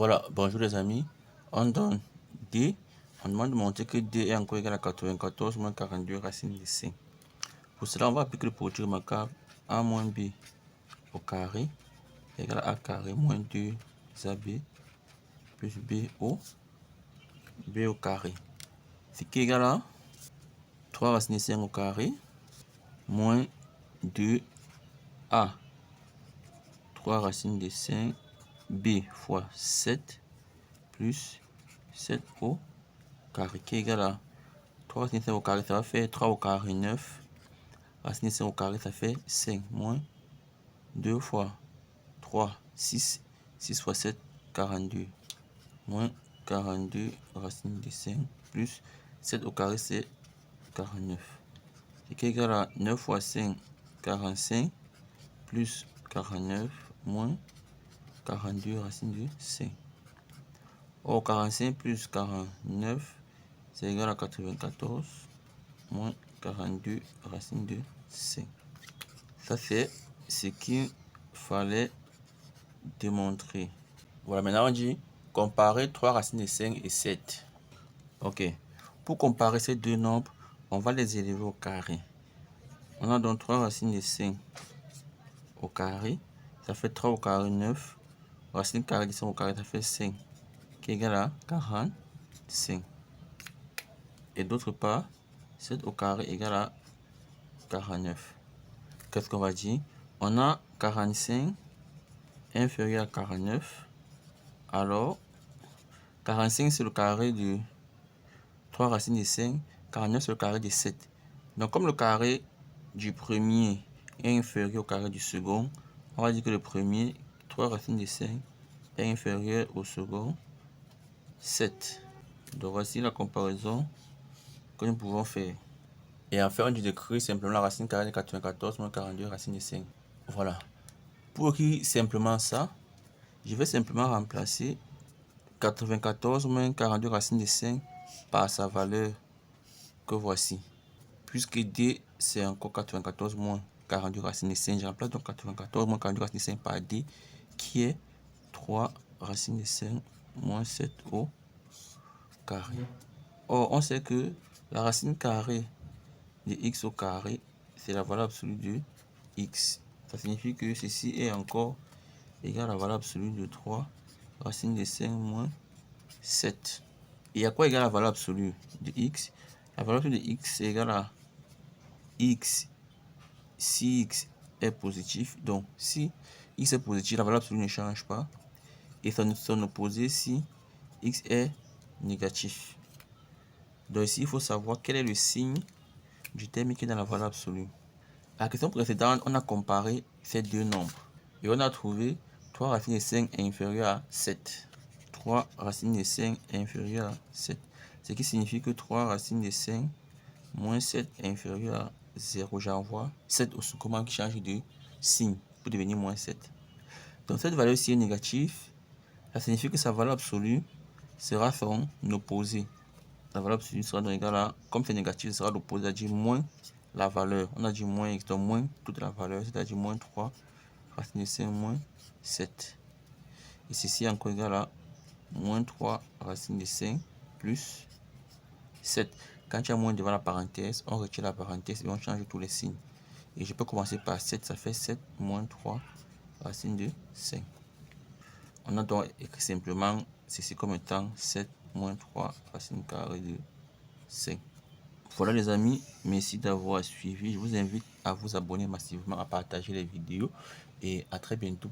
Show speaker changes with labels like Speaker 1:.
Speaker 1: Voilà, bonjour les amis. On donne D. On demande de montrer que D est encore égal à 94 moins 42 racine de 5. Pour cela, on va appliquer le produit remarquable A moins B au carré égal à A carré moins 2AB plus B au carré. Ce qui est égal à 3 racine de 5 au carré moins 2A 3 racine de 5 B fois 7 plus 7 au carré qui est égal à 3 racine de 5 au carré, ça va faire 3 au carré 9. Racine de 5 au carré, ça fait 5 moins 2 fois 3, 6. 6 fois 7, 42. Moins 42 racine de 5 plus 7 au carré, c'est 49. Ce qui est égal à 9 fois 5, 45 plus 49 moins 42 racine de 5. Or, 45 plus 49, c'est égal à 94 moins 42 racine de 5. Ça, c'est ce qu'il fallait démontrer. Voilà, maintenant on dit comparer 3 racines de 5 et 7. Ok. Pour comparer ces deux nombres, on va les élever au carré. On a donc 3 racines de 5 au carré. Ça fait 3 au carré 9. Racine carrée de 5 au carré, ça fait 5. Qui est égal à 45. Et d'autre part, 7 au carré égale à 49. Qu'est-ce qu'on va dire? On a 45 inférieur à 49. Alors, 45 c'est le carré de 3 racines de 5. 49 c'est le carré de 7. Donc, comme le carré du premier est inférieur au carré du second, on va dire que le premier, 3 racines de 5, est inférieur au second, 7. Donc, voici la comparaison que nous pouvons faire. Et enfin, on dit d'écrire simplement la racine carrée de 94 moins 42 racine de 5. Voilà. Pour écrire simplement ça, je vais simplement remplacer 94 moins 42 racine de 5 par sa valeur que voici. Puisque D, c'est encore 94 moins 42 racine de 5, je remplace donc 94 moins 42 racine de 5 par D, qui est 3 racine de 5 moins 7 au carré. Or, on sait que la racine carrée de x au carré, c'est la valeur absolue de x. Ça signifie que ceci est encore égal à la valeur absolue de 3 racine de 5 moins 7. Et à quoi égale la valeur absolue de x? La valeur absolue de x est égale à x si x est positif. Donc, si x est positif, la valeur absolue ne change pas. Et son opposé si x est négatif. Donc ici, il faut savoir quel est le signe du terme qui est dans la valeur absolue. À la question précédente, on a comparé ces deux nombres. Et on a trouvé 3 racines de 5 est inférieur à 7. 3 racines de 5 est inférieur à 7. Ce qui signifie que 3 racines de 5 moins 7 est inférieur à 0. J'envoie 7 au second qui change de signe pour devenir moins 7. Donc cette valeur-ci est négative. Ça signifie que sa valeur absolue sera son opposé. La valeur absolue sera donc égale à, comme c'est négatif, ce sera l'opposé, c'est-à-dire moins la valeur. On a dit moins x, donc moins toute la valeur, c'est-à-dire moins 3 racine de 5 moins 7. Et ceci est encore égal à moins 3 racine de 5 plus 7. Quand il y a moins devant la parenthèse, on retire la parenthèse et on change tous les signes. Et je peux commencer par 7, ça fait 7 moins 3 racine de 5. On a donc écrit simplement ceci comme étant 7 moins 3 racine carrée de 5. Voilà les amis, merci d'avoir suivi. Je vous invite à vous abonner massivement, à partager les vidéos et à très bientôt.